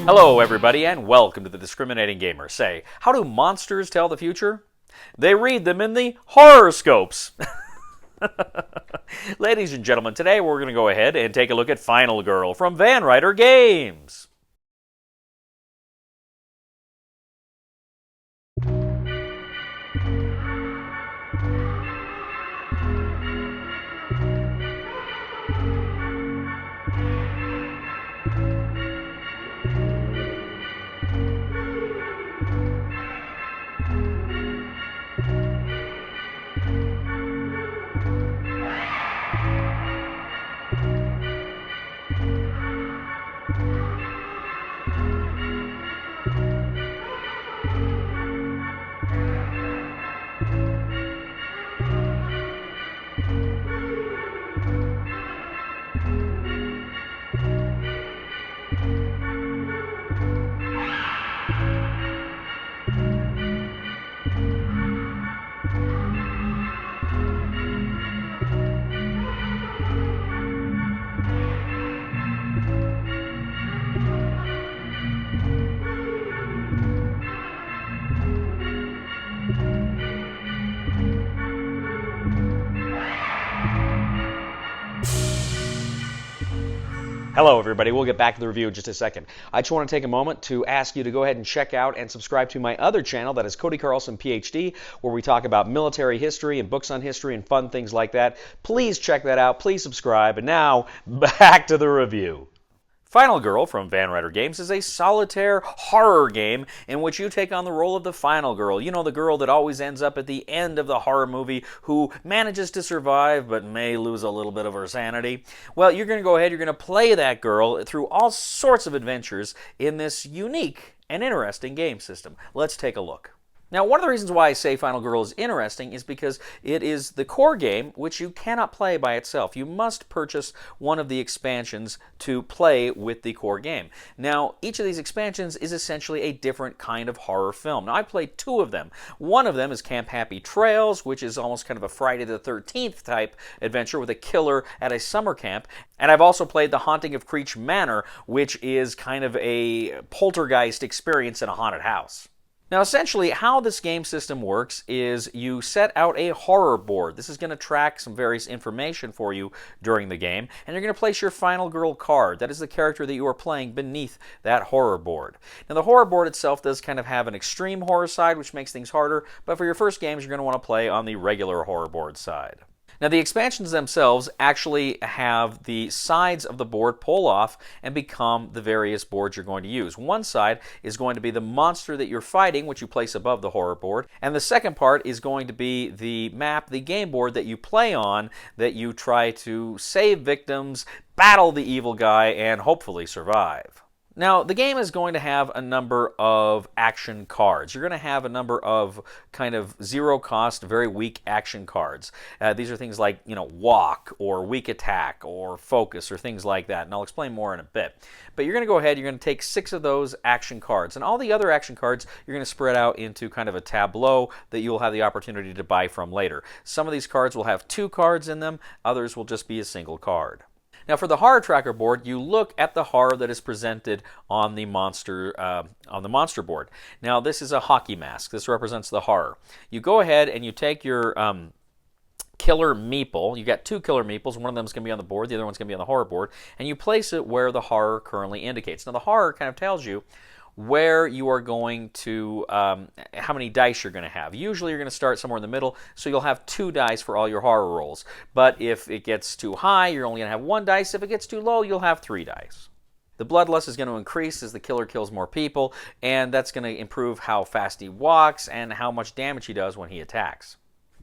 Hello everybody and welcome to the Discriminating Gamer. Say, how do monsters tell the future? They read them in the horoscopes. Ladies and gentlemen, today we're going to go ahead and take a look at Final Girl from Ryder Games. Hello everybody, we'll get back to the review in just a second. I just want to take a moment to ask you to go ahead and check out and subscribe to my other channel, that is Cody Carlson PhD, where we talk about military history and books on history and fun things like that. Please check that out, please subscribe, and now, back to the review. Final Girl from Ryder Games is a solitaire horror game in which you take on the role of the final girl. You know, the girl that always ends up at the end of the horror movie who manages to survive but may lose a little bit of her sanity. Well, you're going to go ahead, you're going to play that girl through all sorts of adventures in this unique and interesting game system. Let's take a look. Now, one of the reasons why I say Final Girl is interesting is because it is the core game which you cannot play by itself. You must purchase one of the expansions to play with the core game. Now, each of these expansions is essentially a different kind of horror film. Now, I played two of them. One of them is Camp Happy Trails, which is almost kind of a Friday the 13th type adventure with a killer at a summer camp. And I've also played The Haunting of Creech Manor, which is kind of a poltergeist experience in a haunted house. Now, essentially, how this game system works is you set out a horror board. This is going to track some various information for you during the game, and you're going to place your Final Girl card. That is the character that you are playing beneath that horror board. Now, the horror board itself does kind of have an extreme horror side, which makes things harder, but for your first games, you're going to want to play on the regular horror board side. Now, the expansions themselves actually have the sides of the board pull off and become the various boards you're going to use. One side is going to be the monster that you're fighting, which you place above the horror board, and the second part is going to be the map, the game board that you play on, that you try to save victims, battle the evil guy, and hopefully survive. Now, the game is going to have a number of action cards. You're going to have a number of kind of zero-cost, very weak action cards. These are things like, walk, or weak attack, or focus, or things like that, and I'll explain more in a bit. But you're going to go ahead, you're going to take 6 of those action cards, and all the other action cards you're going to spread out into kind of a tableau that you'll have the opportunity to buy from later. Some of these cards will have 2 cards in them, others will just be a single card. Now, for the horror tracker board, you look at the horror that is presented on the monster board. Now, this is a hockey mask. This represents the horror. You go ahead and you take your killer meeple. You got 2 killer meeples. One of them is going to be on the board. The other one's going to be on the horror board. And you place it where the horror currently indicates. Now, the horror kind of tells you where you are going to, how many dice you're going to have. Usually you're going to start somewhere in the middle, so you'll have 2 dice for all your horror rolls. But if it gets too high, you're only going to have 1 dice. If it gets too low, you'll have 3 dice. The bloodlust is going to increase as the killer kills more people, and that's going to improve how fast he walks and how much damage he does when he attacks.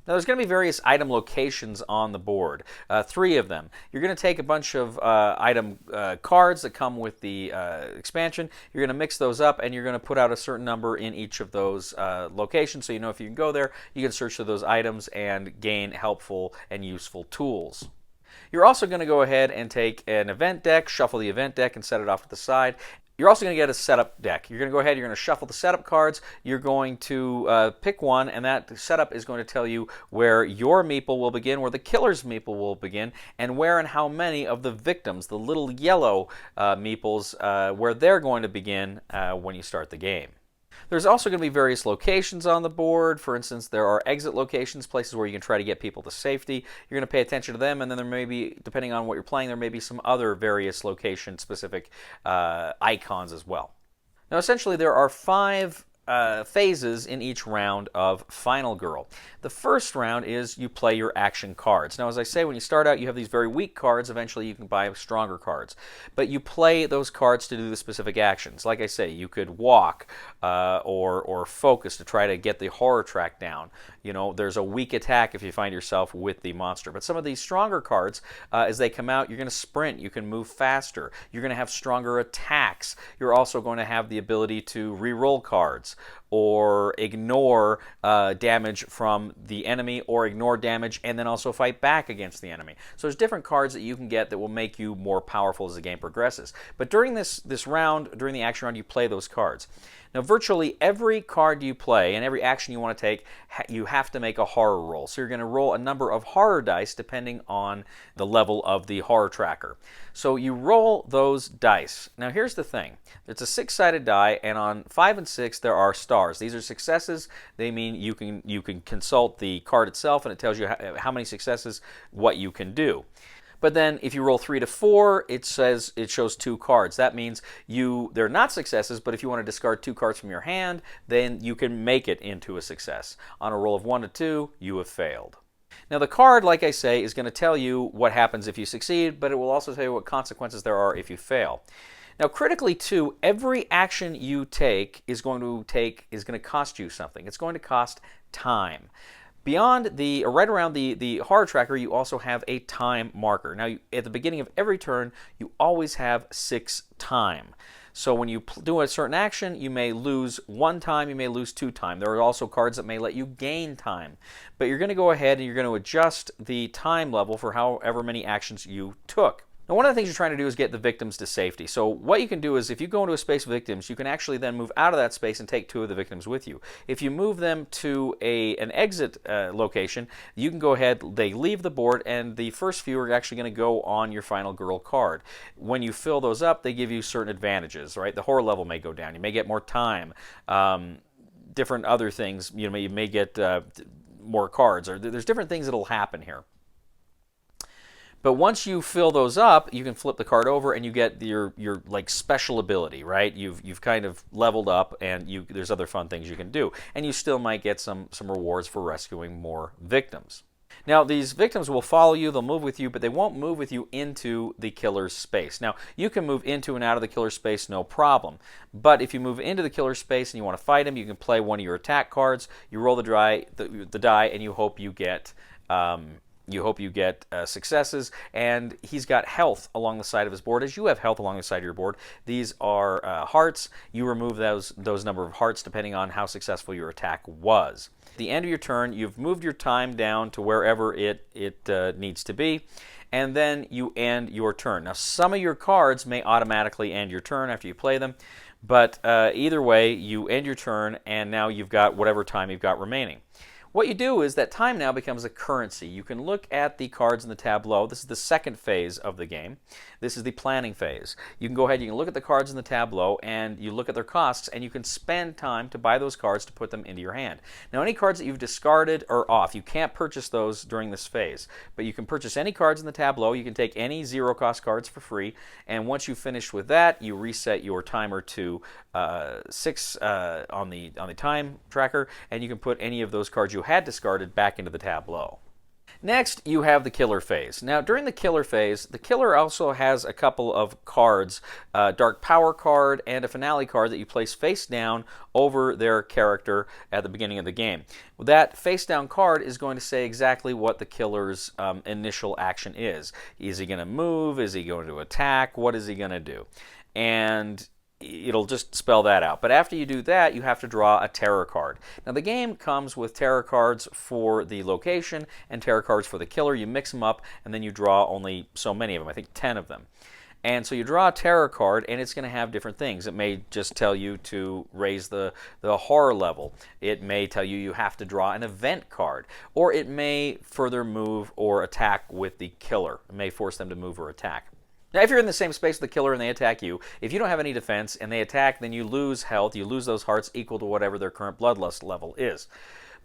Now, there's going to be various item locations on the board, 3 of them. You're going to take a bunch of item cards that come with the expansion. You're going to mix those up, and you're going to put out a certain number in each of those locations, so you know if you can go there, you can search for those items and gain helpful and useful tools. You're also going to go ahead and take an event deck, shuffle the event deck, and set it off to the side. You're also going to get a setup deck. You're going to go ahead, you're going to shuffle the setup cards, you're going to pick one, and that setup is going to tell you where your meeple will begin, where the killer's meeple will begin, and where and how many of the victims, the little yellow meeples, where they're going to begin when you start the game. There's also going to be various locations on the board. For instance, there are exit locations, places where you can try to get people to safety. You're going to pay attention to them, and then there may be, depending on what you're playing, there may be some other various location-specific icons as well. Now, essentially, there are 5 phases in each round of Final Girl. The first round is you play your action cards. Now, as I say, when you start out, you have these very weak cards. Eventually, you can buy stronger cards. But you play those cards to do the specific actions. Like I say, you could walk or focus to try to get the horror track down. You know, there's a weak attack if you find yourself with the monster. But some of these stronger cards, as they come out, you're going to sprint. You can move faster. You're going to have stronger attacks. You're also going to have the ability to re-roll cards, or ignore damage from the enemy, or ignore damage and then also fight back against the enemy. So there's different cards that you can get that will make you more powerful as the game progresses. But during this round, during the action round, you play those cards. Now, virtually every card you play and every action you want to take, you have to make a horror roll. So you're going to roll a number of horror dice depending on the level of the horror tracker. So you roll those dice. Now, here's the thing. It's a 6-sided die, and on 5 and 6 there are stars. These are successes. They mean you can consult the card itself, and it tells you how many successes, what you can do. But then if you roll 3 to 4, it shows 2 cards. That means they're not successes, but if you want to discard 2 cards from your hand, then you can make it into a success. On a roll of 1 to 2, you have failed. Now, the card, like I say, is going to tell you what happens if you succeed, but it will also tell you what consequences there are if you fail. Now, critically, too, every action you take is going to cost you something. It's going to cost time. Beyond right around the horror tracker, you also have a time marker. Now, at the beginning of every turn, you always have 6 time. So when you do a certain action, you may lose 1 time, you may lose 2 time. There are also cards that may let you gain time. But you're going to go ahead and you're going to adjust the time level for however many actions you took. Now, one of the things you're trying to do is get the victims to safety. So what you can do is, if you go into a space of victims, you can actually then move out of that space and take 2 of the victims with you. If you move them to an exit location, you can go ahead, they leave the board, and the first few are actually going to go on your Final Girl card. When you fill those up, they give you certain advantages, right? The horror level may go down. You may get more time, different other things. You may get more cards, or there's different things that will happen here. But once you fill those up, you can flip the card over and you get your like special ability, right? You've kind of leveled up, and there's other fun things you can do, and you still might get some rewards for rescuing more victims. Now, these victims will follow you, they'll move with you, but they won't move with you into the killer's space. Now, you can move into and out of the killer's space, no problem. But if you move into the killer's space and you want to fight him, you can play one of your attack cards. You roll the die, and you hope you get successes, and he's got health along the side of his board, as you have health along the side of your board. These are hearts. You remove those number of hearts depending on how successful your attack was. At the end of your turn, you've moved your time down to wherever it needs to be, and then you end your turn. Now, some of your cards may automatically end your turn after you play them, but either way, you end your turn, and now you've got whatever time you've got remaining. What you do is that time now becomes a currency. You can look at the cards in the tableau. This is the second phase of the game. This is the planning phase. You can go ahead, you can look at the cards in the tableau, and you look at their costs, and you can spend time to buy those cards to put them into your hand. Now, any cards that you've discarded are off. You can't purchase those during this phase, but you can purchase any cards in the tableau. You can take any zero-cost cards for free, and once you've finished with that, you reset your timer to 6 on the time tracker, and you can put any of those cards you had discarded back into the tableau. Next, you have the killer phase. Now, during the killer phase, the killer also has a couple of cards, a Dark Power card and a Finale card that you place face down over their character at the beginning of the game. That face down card is going to say exactly what the killer's initial action is. Is he going to move? Is he going to attack? What is he going to do? And it'll just spell that out. But after you do that, you have to draw a terror card. Now, the game comes with terror cards for the location and terror cards for the killer. You mix them up, and then you draw only so many of them, I think 10 of them. And so you draw a terror card, and it's going to have different things. It may just tell you to raise the horror level. It may tell you have to draw an event card. Or it may further move or attack with the killer. It may force them to move or attack. Now, if you're in the same space with the killer and they attack you, if you don't have any defense and they attack, then you lose health. You lose those hearts equal to whatever their current bloodlust level is.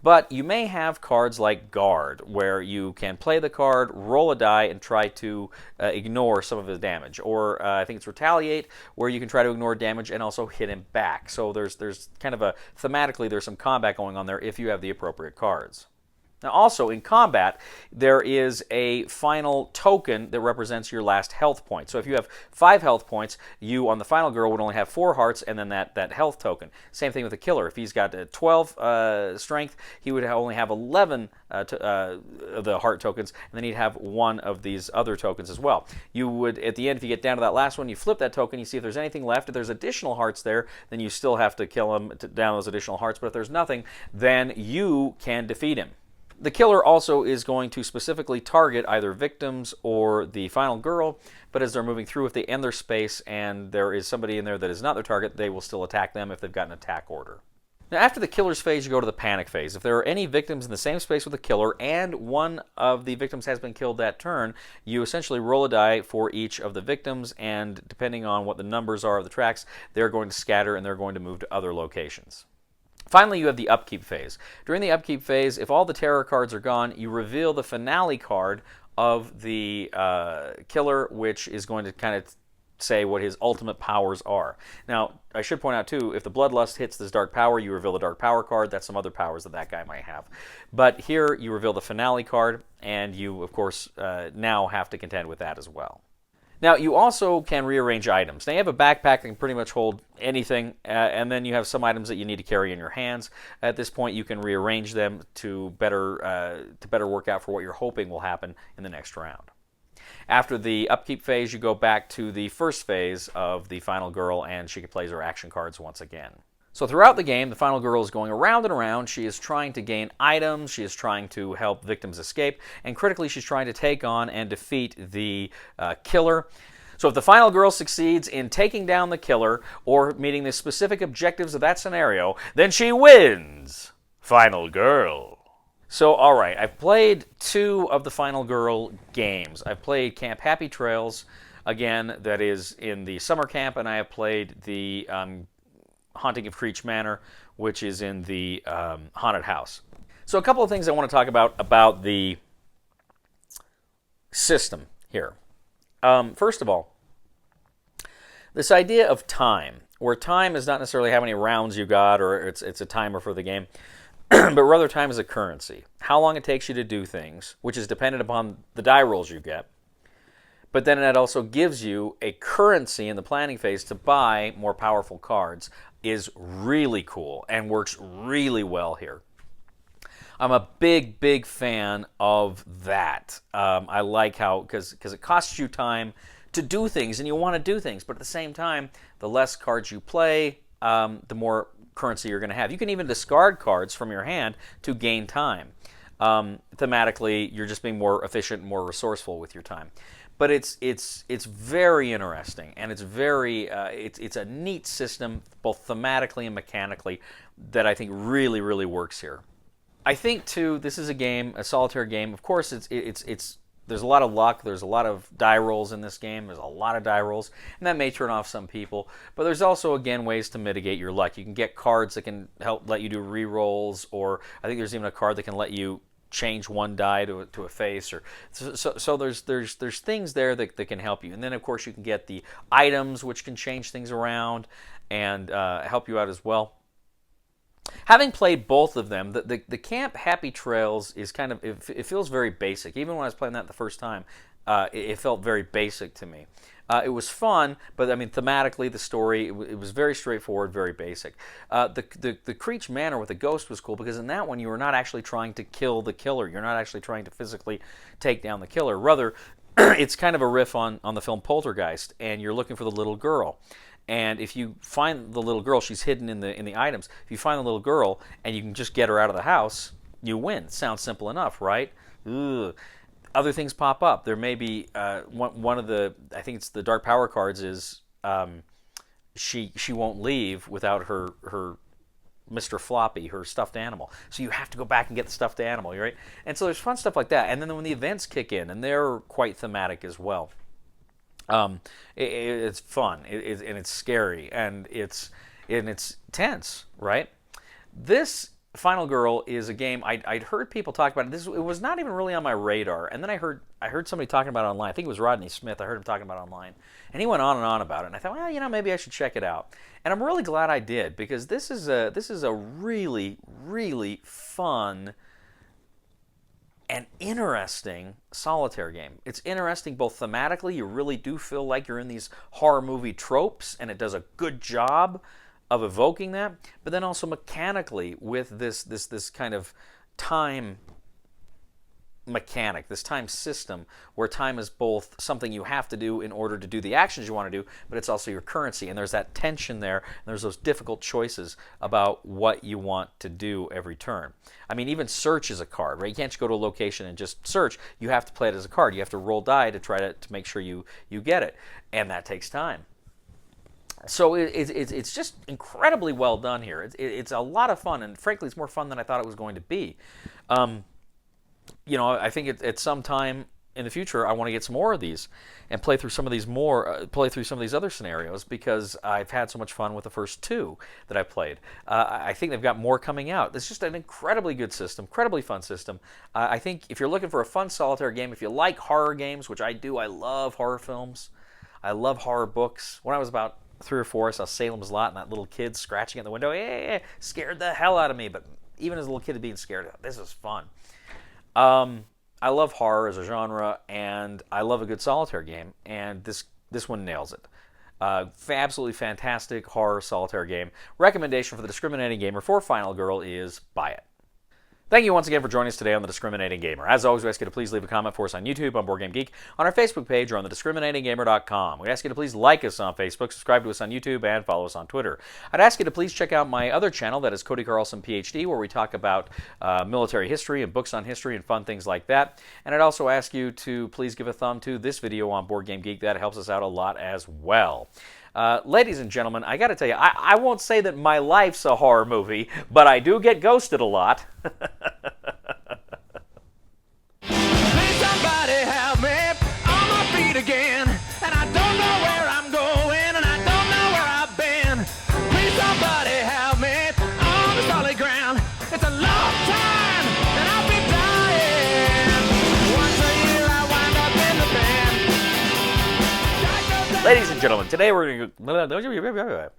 But you may have cards like Guard, where you can play the card, roll a die, and try to ignore some of the damage. Or I think it's Retaliate, where you can try to ignore damage and also hit him back. So there's kind of thematically, there's some combat going on there if you have the appropriate cards. Now also, in combat, there is a final token that represents your last health point. So if you have 5 health points, you, on the final girl, would only have 4 hearts and then that health token. Same thing with the killer. If he's got 12 strength, he would only have 11 the heart tokens, and then he'd have 1 of these other tokens as well. You would, at the end, if you get down to that last one, you flip that token, you see if there's anything left. If there's additional hearts there, then you still have to kill him to down those additional hearts. But if there's nothing, then you can defeat him. The killer also is going to specifically target either victims or the final girl, but as they're moving through, if they end their space and there is somebody in there that is not their target, they will still attack them if they've got an attack order. Now, after the killer's phase, you go to the panic phase. If there are any victims in the same space with the killer and one of the victims has been killed that turn, you essentially roll a die for each of the victims, and depending on what the numbers are of the tracks, they're going to scatter and they're going to move to other locations. Finally, you have the upkeep phase. During the upkeep phase, if all the terror cards are gone, you reveal the finale card of the killer, which is going to kind of say what his ultimate powers are. Now, I should point out, too, if the Bloodlust hits this Dark Power, you reveal the Dark Power card. That's some other powers that guy might have. But here, you reveal the finale card, and you, of course, now have to contend with that as well. Now, you also can rearrange items. Now, you have a backpack that can pretty much hold anything, and then you have some items that you need to carry in your hands. At this point, you can rearrange them to better work out for what you're hoping will happen in the next round. After the upkeep phase, you go back to the first phase of the final girl, and she plays her action cards once again. So throughout the game, the final girl is going around and around. She is trying to gain items. She is trying to help victims escape. And critically, she's trying to take on and defeat the killer. So if the final girl succeeds in taking down the killer or meeting the specific objectives of that scenario, then she wins. Final girl. So, all right, I've played 2 of the Final Girl games. I've played Camp Happy Trails, again, that is in the summer camp, and I have played the Haunting of Creech Manor, which is in the haunted house. So a couple of things I want to talk about the system here. First of all, this idea of time, where time is not necessarily how many rounds you got or it's a timer for the game, but rather time is a currency. How long it takes you to do things, which is dependent upon the die rolls you get. But then it also gives you a currency in the planning phase to buy more powerful cards, is really cool and works really well here. I'm a big fan of that. I like how, because it costs you time to do things and you want to do things, but at the same time, the less cards you play, the more currency you're going to have. You can even discard cards from your hand to gain time. Thematically, you're just being more efficient and more resourceful with your time. But it's very interesting, and it's it's a neat system, both thematically and mechanically, that I think really works here. I think too, this is a solitaire game. Of course, there's a lot of luck. There's a lot of die rolls in this game. There's a lot of die rolls, and that may turn off some people. But there's also, again, ways to mitigate your luck. You can get cards that can help let you do re-rolls, or I think there's even a card that can let you change one die to a face, or so there's things there that can help you. And then of course you can get the items, which can change things around and help you out as well. Having played both of them, the Camp Happy Trails is kind of, it feels very basic. Even when I was playing that the first time, it felt very basic to me. It was fun, but I mean, thematically, the story, it was very straightforward, very basic. The Creech Manor with the ghost was cool because in that one, you were not actually trying to kill the killer. You're not actually trying to physically take down the killer. Rather, it's kind of a riff on the film Poltergeist, and you're looking for the little girl. And if you find the little girl, she's hidden in the items. If you find the little girl and you can just get her out of the house, you win. Sounds simple enough, right? Ugh. other things pop up. There may be one of the, I think it's the Dark Power cards is she won't leave without her Mr. Floppy, her stuffed animal. So you have to go back and get the stuffed animal, right? And so there's fun stuff like that. And then when the events kick in, and they're quite thematic as well. It's fun, and it's scary, and it's tense, right? This Final Girl is a game I'd heard people talk about. It was not even really on my radar, and then I heard somebody talking about it online. I think it was Rodney Smith. I heard him talking about it online, and he went on and on about it. And I thought, well, maybe I should check it out. And I'm really glad I did, because this is a really, really fun and interesting solitaire game. It's interesting both thematically. You really do feel like you're in these horror movie tropes, and it does a good job of evoking that, but then also mechanically with this kind of time mechanic, this time system, where time is both something you have to do in order to do the actions you want to do, but it's also your currency, and there's that tension there, and there's those difficult choices about what you want to do every turn. I mean, even search is a card, right? You can't just go to a location and just search. You have to play it as a card. You have to roll die to try to make sure you get it, and that takes time. So it's just incredibly well done here. It's a lot of fun, and frankly, it's more fun than I thought it was going to be. I think at some time in the future, I want to get some more of these and play through some of these other scenarios, because I've had so much fun with the first two that I played. I think they've got more coming out. It's just an incredibly good system, incredibly fun system. I think if you're looking for a fun solitaire game, if you like horror games, which I do, I love horror films. I love horror books. When I was about 3 or 4, I saw Salem's Lot, and that little kid scratching at the window, scared the hell out of me. But even as a little kid being scared, this is fun. I love horror as a genre, and I love a good solitaire game, and this one nails it. Absolutely fantastic horror solitaire game. Recommendation for the discriminating gamer for Final Girl is buy it. Thank you once again for joining us today on The Discriminating Gamer. As always, we ask you to please leave a comment for us on YouTube, on Board Game Geek, on our Facebook page, or on thediscriminatinggamer.com. We ask you to please like us on Facebook, subscribe to us on YouTube, and follow us on Twitter. I'd ask you to please check out my other channel, that is Cody Carlson, PhD, where we talk about military history and books on history and fun things like that. And I'd also ask you to please give a thumb to this video on Board Game Geek. That helps us out a lot as well. Ladies and gentlemen, I got to tell you, I won't say that my life's a horror movie, but I do get ghosted a lot. Please somebody help me on my feet again, and I don't know where I'm going, and I don't know where I've been. Please somebody help me on the solid ground. It's a long time, and I've been dying. Once a year I wind up in the band. Ladies and gentlemen, today we're going to...